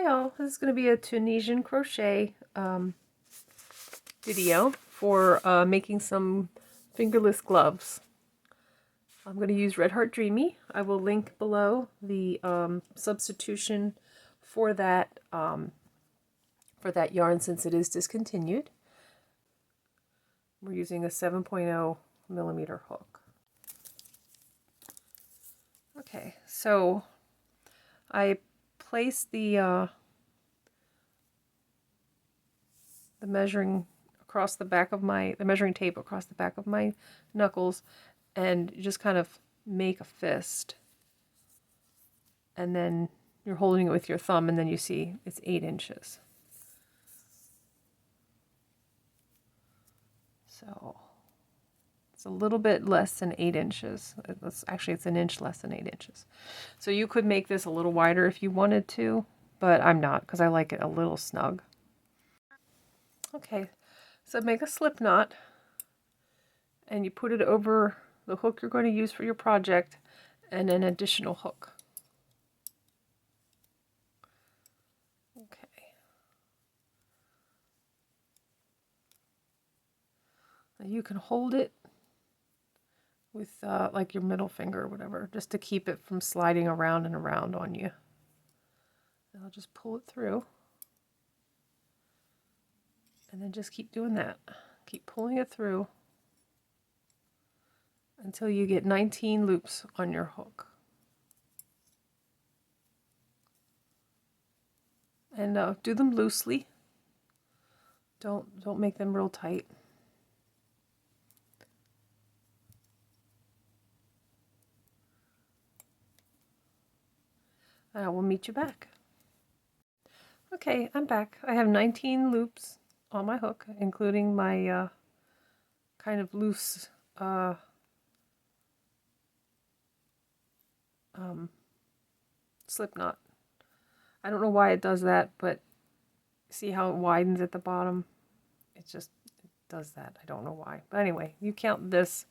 Hi all, this is going to be a Tunisian crochet video for making some fingerless gloves. I'm going to use Red Heart Dreamy. I will link below the substitution for that yarn since it is discontinued. We're using a 7.0 millimeter hook. Okay, so I placed the measuring across the back of the measuring tape across the back of my knuckles, and you just kind of make a fist, and then you're holding it with your thumb, and then you see it's 8 inches. So it's a little bit less than 8 inches. It's an inch less than 8 inches. So you could make this a little wider if you wanted to, but I'm not, because I like it a little snug. Okay, so make a slip knot, and you put it over the hook you're going to use for your project, and an additional hook. Okay. Now you can hold it with like your middle finger or whatever, just to keep it from sliding around and around on you. And I'll just pull it through. And then just keep doing that. Keep pulling it through until you get 19 loops on your hook. And do them loosely. Don't make them real tight. And I will meet you back. Okay, I'm back. I have 19 loops on my hook, including my kind of loose slip knot. I don't know why it does that, but see how it widens at the bottom? It does that. I don't know why. But anyway, you count this,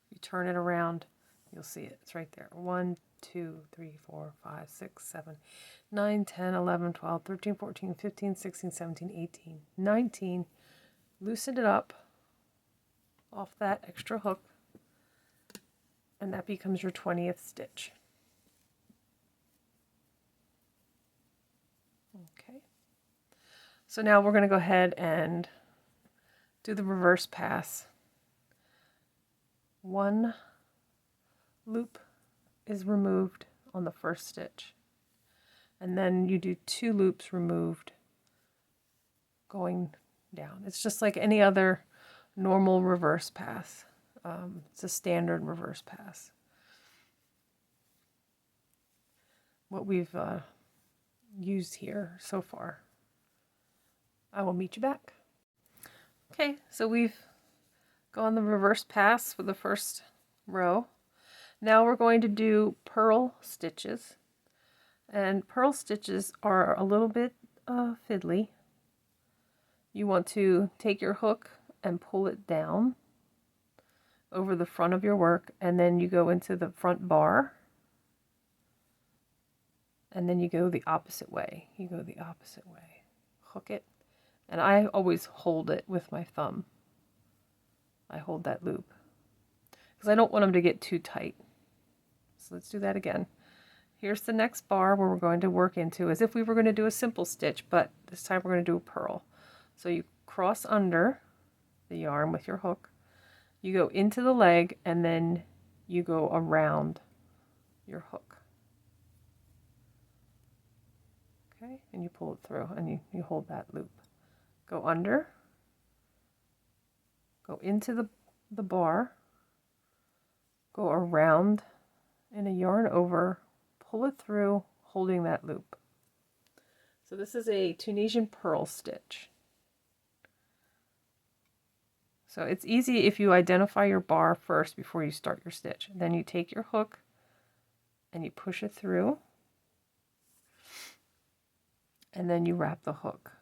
you turn it around, you'll see it. It's right there. 1, 2, 3, 4, 5, 6, 7, 9, 10, 11, 12, 13, 14, 15, 16, 17, 18, 19. Loosen it up off that extra hook, and that becomes your 20th stitch. Okay. So now we're going to go ahead and do the reverse pass. 1 loop is removed on the first stitch, and then you do 2 loops removed going down. It's just like any other normal reverse pass. It's a standard reverse pass. What we've used here so far. I will meet you back. Okay, so we've gone the reverse pass for the first row. Now we're going to do purl stitches. And purl stitches are a little bit fiddly. You want to take your hook and pull it down over the front of your work, and then you go into the front bar, and then you go the opposite way. You go the opposite way. Hook it, and I always hold it with my thumb. I hold that loop because I don't want them to get too tight. So let's do that again. Here's the next bar where we're going to work into as if we were going to do a simple stitch, but this time we're going to do a purl. So you cross under the yarn with your hook, you go into the leg, and then you go around your hook. Okay, and you pull it through, and you hold that loop. Go under, go into the bar, go around in a yarn over, pull it through, holding that loop. So this is a Tunisian purl stitch. So it's easy if you identify your bar first before you start your stitch. Then you take your hook and you push it through, and then you wrap the hook.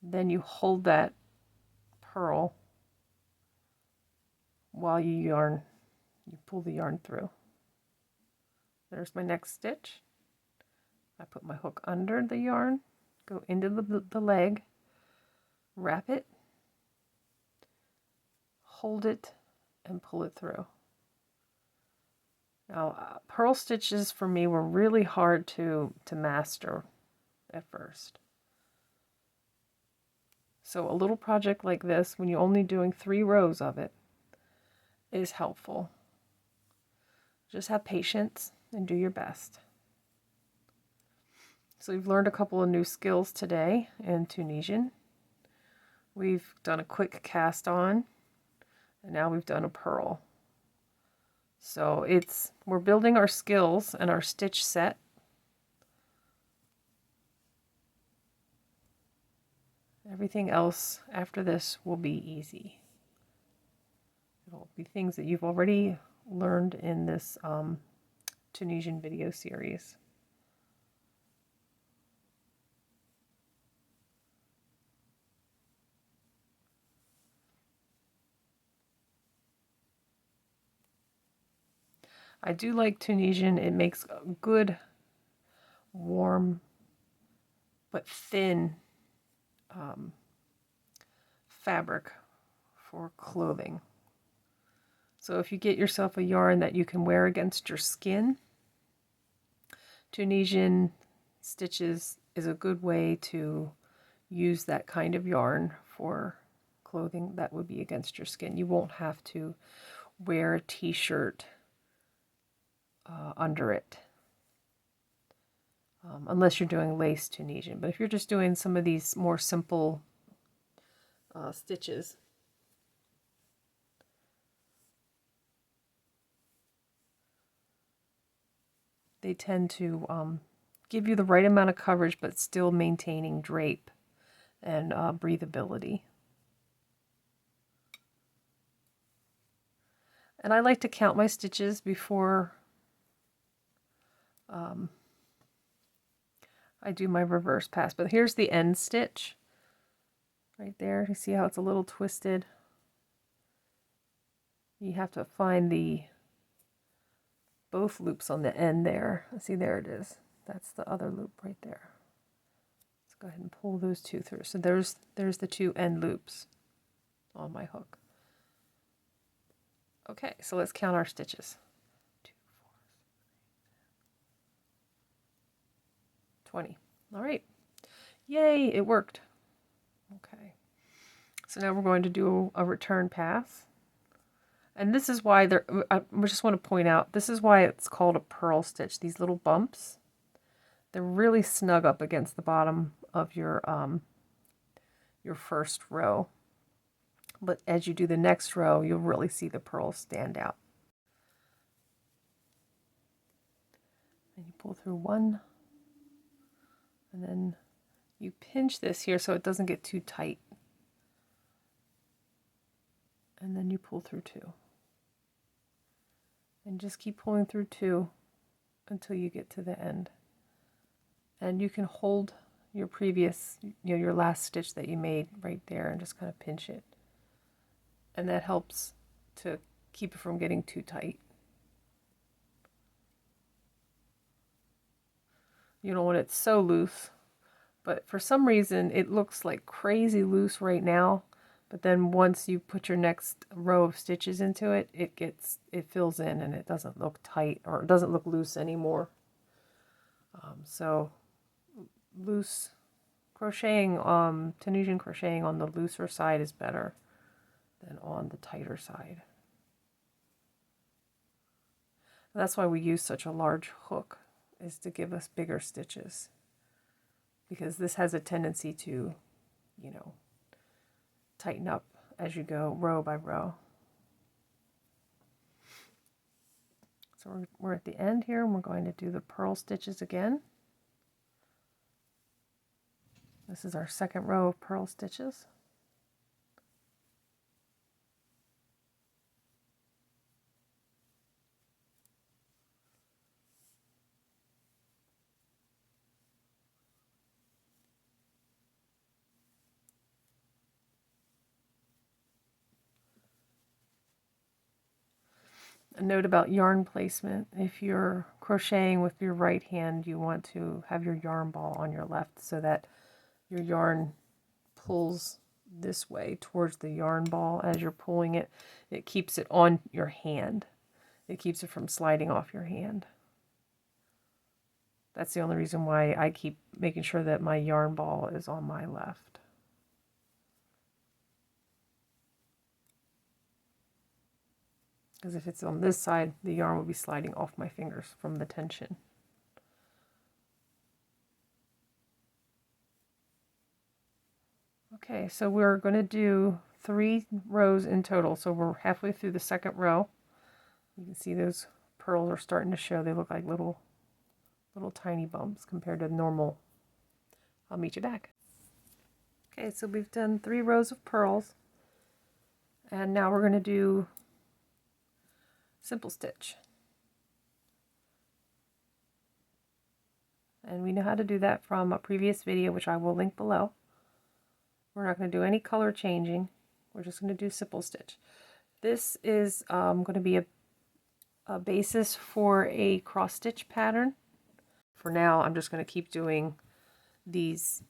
Then you hold that purl while you pull the yarn through. There's my next stitch. I put my hook under the yarn, go into the leg, wrap it, hold it, and pull it through. Now, purl stitches for me were really hard to master at first. So a little project like this, when you're only doing 3 rows of it, is helpful. Just have patience and do your best. So we've learned a couple of new skills today in Tunisian. We've done a quick cast on, and now we've done a purl. So we're building our skills and our stitch set. Everything else after this will be easy. It'll be things that you've already learned in this Tunisian video series. I do like Tunisian. It makes a good, warm, but thin fabric for clothing. So if you get yourself a yarn that you can wear against your skin, Tunisian stitches is a good way to use that kind of yarn for clothing that would be against your skin. You won't have to wear a t-shirt under it, unless you're doing lace Tunisian. But if you're just doing some of these more simple stitches, they tend to give you the right amount of coverage but still maintaining drape and breathability. And I like to count my stitches before I do my reverse pass. But here's the end stitch right there. You see how it's a little twisted? You have to find both loops on the end there. See, there it is. That's the other loop right there. Let's go ahead and pull those 2 through. So there's the 2 end loops on my hook. Okay, so let's count our stitches. 2, 4, 20. All right. Yay, it worked. Okay. So now we're going to do a return pass. And this is why I just want to point out, this is why it's called a purl stitch. These little bumps, they're really snug up against the bottom of your first row. But as you do the next row, you'll really see the purls stand out. And you pull through 1, and then you pinch this here so it doesn't get too tight. And then you pull through 2. And just keep pulling through 2 until you get to the end. And you can hold your previous, your last stitch that you made right there and just kind of pinch it. And that helps to keep it from getting too tight. You don't want it so loose, but for some reason it looks like crazy loose right now. But then once you put your next row of stitches into it, it fills in and it doesn't look tight, or it doesn't look loose anymore. So loose crocheting, Tunisian crocheting on the looser side is better than on the tighter side. And that's why we use such a large hook, is to give us bigger stitches, because this has a tendency to, tighten up as you go row by row. So we're at the end here, and we're going to do the purl stitches again. This is our second row of purl stitches. A note about yarn placement: if you're crocheting with your right hand, you want to have your yarn ball on your left so that your yarn pulls this way towards the yarn ball as you're pulling it. It keeps it on your hand. It keeps it from sliding off your hand. That's the only reason why I keep making sure that my yarn ball is on my left. Because if it's on this side, the yarn will be sliding off my fingers from the tension. Okay, so we're going to do 3 rows in total. So we're halfway through the second row. You can see those pearls are starting to show. They look like little tiny bumps compared to normal. I'll meet you back. Okay, so we've done 3 rows of pearls. And now we're going to do simple stitch. And we know how to do that from a previous video, which I will link below. We're not going to do any color changing. We're just going to do simple stitch. This is going to be a basis for a cross stitch pattern. For now, I'm just going to keep doing these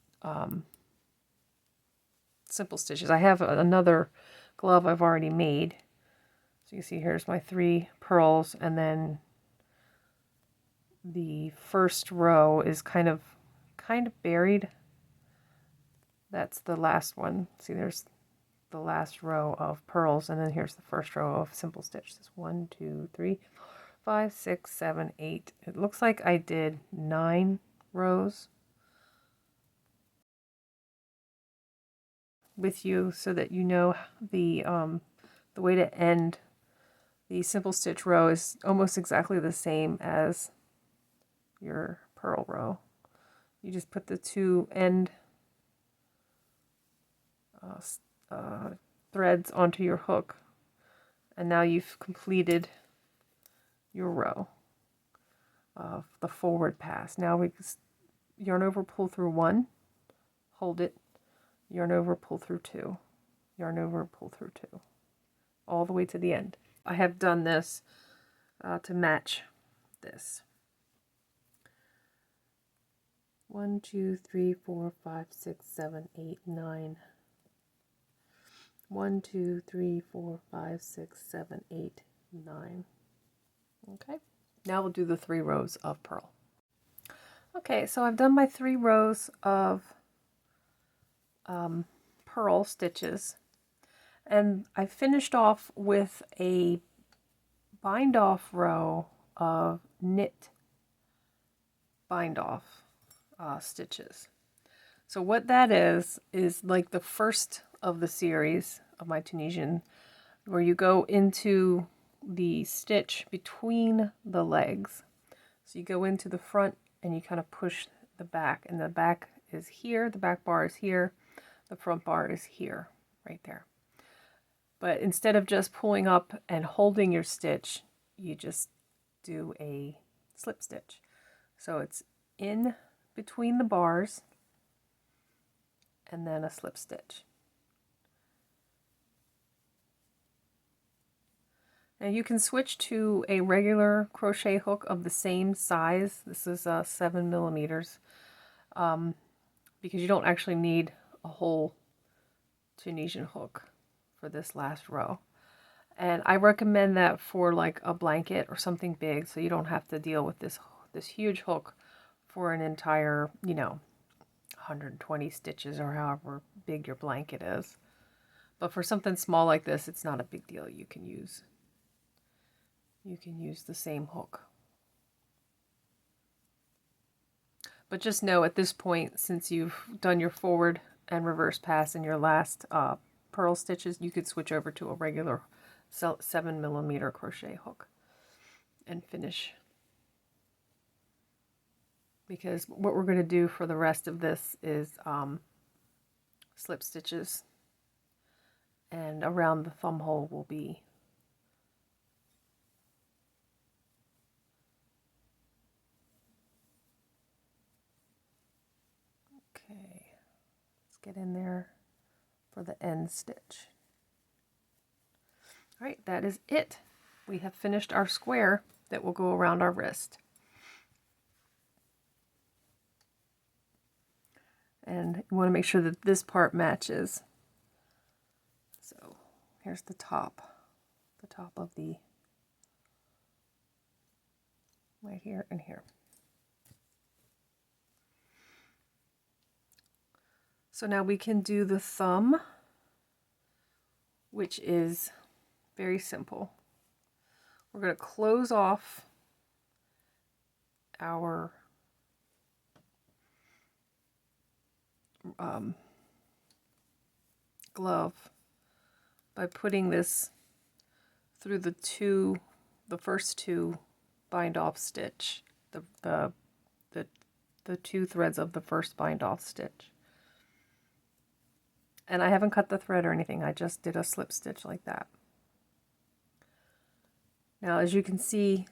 simple stitches. I have another glove I've already made. So you see here's my 3 pearls, and then the first row is kind of buried. That's the last one. See, there's the last row of pearls, and then here's the first row of simple stitch. This 1, 2, 3, 5, 6, 7, 8. It looks like I did 9 rows with you so that you know the way to end the simple stitch row is almost exactly the same as your purl row. You just put the 2 end threads onto your hook, and now you've completed your row of the forward pass. Now we yarn over, pull through 1, hold it, yarn over, pull through 2, yarn over, pull through 2, all the way to the end. I have done this to match this. 1, 2, 3, 4, 5, 6, 7, 8, 9. 1, 2, 3, 4, 5, 6, 7, 8, 9. Okay, now we'll do the 3 rows of purl. Okay, so I've done my 3 rows of purl stitches, and I finished off with a bind off row of knit bind off stitches. So what that is like the first of the series of my Tunisian, where you go into the stitch between the legs. So you go into the front and you kind of push the back, and the back is here, the back bar is here, the front bar is here, right there. But instead of just pulling up and holding your stitch, you just do a slip stitch. So it's in between the bars and then a slip stitch. Now you can switch to a regular crochet hook of the same size. This is 7 millimeters, because you don't actually need a whole Tunisian hook for this last row. And I recommend that for like a blanket or something big, so you don't have to deal with this huge hook for an entire, 120 stitches or however big your blanket is. But for something small like this, it's not a big deal. You can use the same hook. But just know at this point, since you've done your forward and reverse pass in your last purl stitches, you could switch over to a regular 7 millimeter crochet hook and finish. Because what we're going to do for the rest of this is slip stitches, and around the thumb hole will be okay. Let's get in there for the end stitch. All right, that is it. we have finished our square that will go around our wrist. And you want to make sure that this part matches. So here's the top of the, right here and here. So now we can do the thumb, which is very simple. We're going to close off our glove by putting this through the first two bind off stitch, the two threads of the first bind off stitch. And I haven't cut the thread or anything, I just did a slip stitch like that. Now as you can see,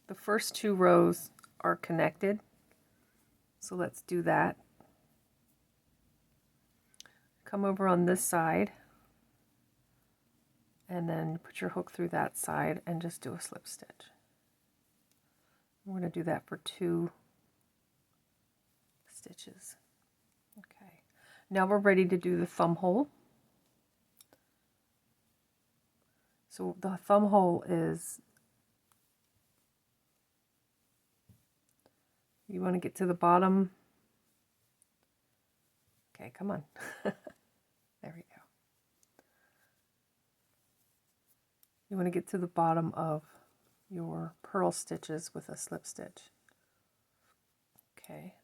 the first two rows are connected, so let's do that. Come over on this side and then put your hook through that side and just do a slip stitch. We're going to do that for 2 stitches. Okay, now we're ready to do the thumb hole. So the thumb hole is, you want to get to the bottom. Okay, come on. There we go. You want to get to the bottom of your purl stitches with a slip stitch. Okay.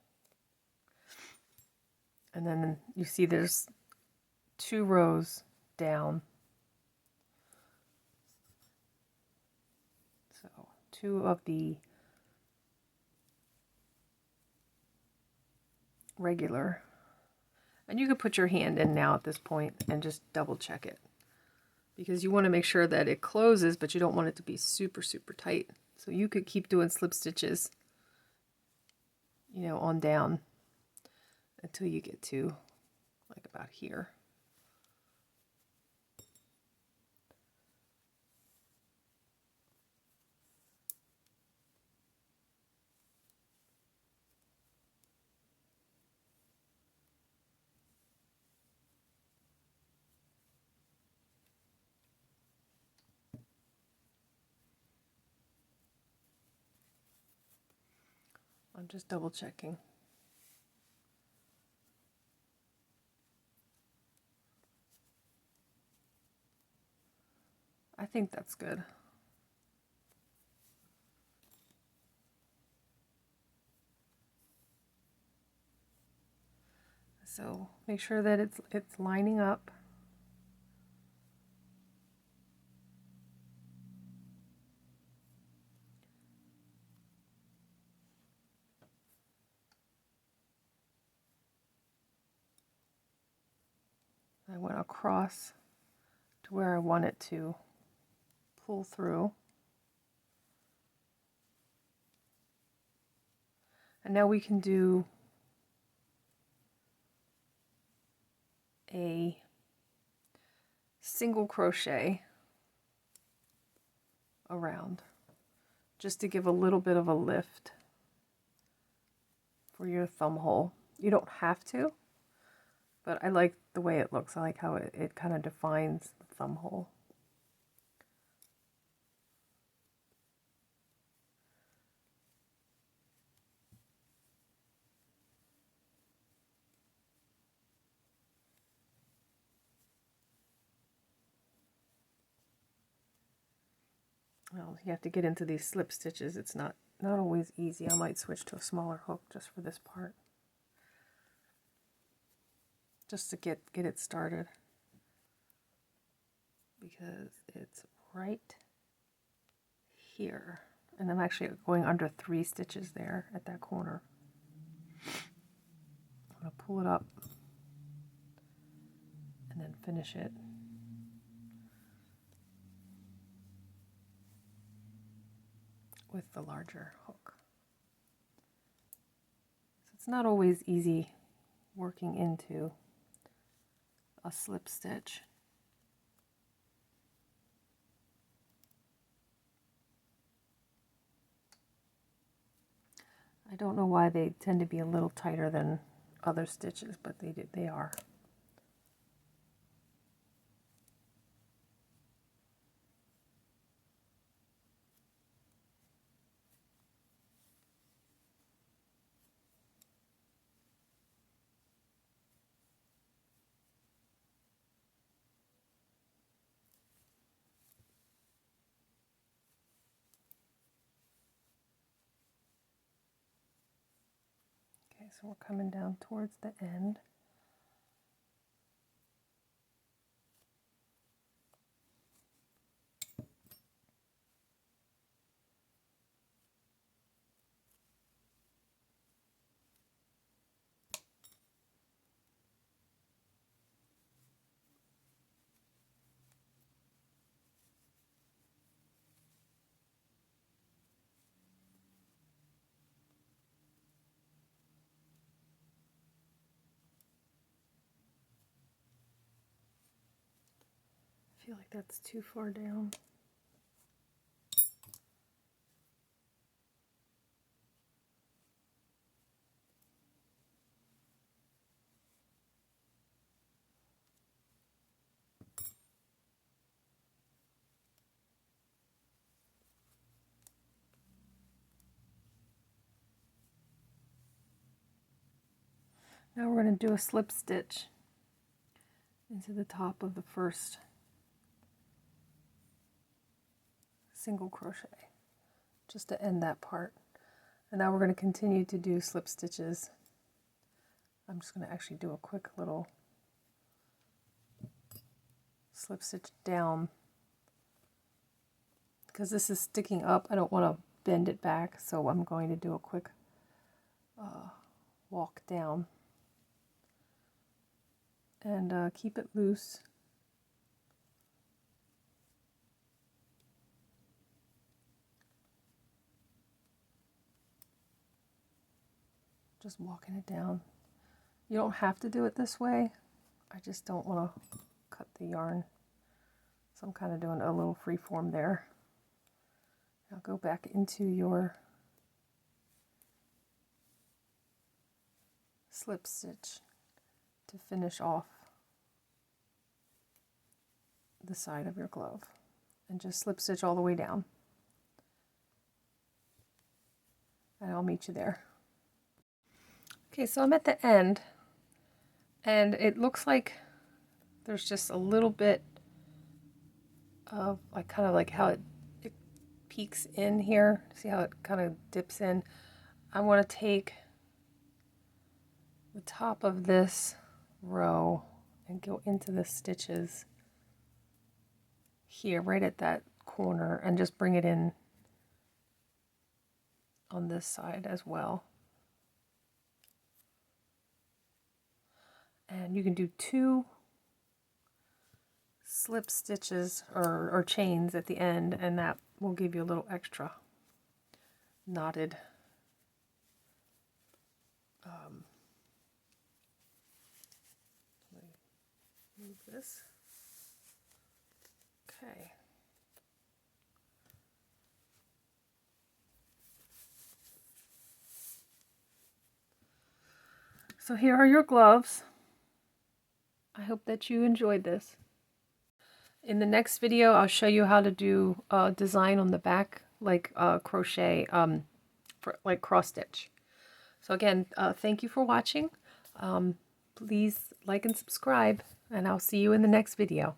And then you see there's 2 rows down. So 2 of the regular. And you could put your hand in now at this point and just double check it, because you want to make sure that it closes, but you don't want it to be super, super tight. So you could keep doing slip stitches, you know, on down until you get to like about here. I'm just double checking. I think that's good. So make sure that it's lining up. I went across to where I want it to pull through. And now we can do a single crochet around, just to give a little bit of a lift for your thumb hole. You don't have to, but I like the way it looks. I like how it kind of defines the thumb hole. Well, you have to get into these slip stitches. It's not always easy. I might switch to a smaller hook just for this part, just to get it started, because it's right here, and I'm actually going under 3 stitches there at that corner. I'm going to pull it up and then finish it. With the larger hook. So it's not always easy working into a slip stitch. I don't know why they tend to be a little tighter than other stitches, but they are. Okay, so we're coming down towards the end. I feel like that's too far down. Now we're going to do a slip stitch into the top of the first single crochet, just to end that part. And now we're going to continue to do slip stitches. I'm just going to actually do a quick little slip stitch down because this is sticking up. I don't want to bend it back, so I'm going to do a quick walk down and keep it loose. Just walking it down. You don't have to do it this way. I just don't want to cut the yarn. So I'm kind of doing a little free form there. Now go back into your slip stitch to finish off the side of your glove. And just slip stitch all the way down. And I'll meet you there. Okay, so I'm at the end, and it looks like there's just a little bit of like kind of like how it peeks in here. See how it kind of dips in? I want to take the top of this row and go into the stitches here, right at that corner, and just bring it in on this side as well. And you can do 2 slip stitches or chains at the end, and that will give you a little extra knotted let me move this. Okay. So here are your gloves. I hope that you enjoyed this. In the next video, I'll show you how to do design on the back, like crochet, for like cross stitch. So again, thank you for watching. Please like and subscribe, and I'll see you in the next video.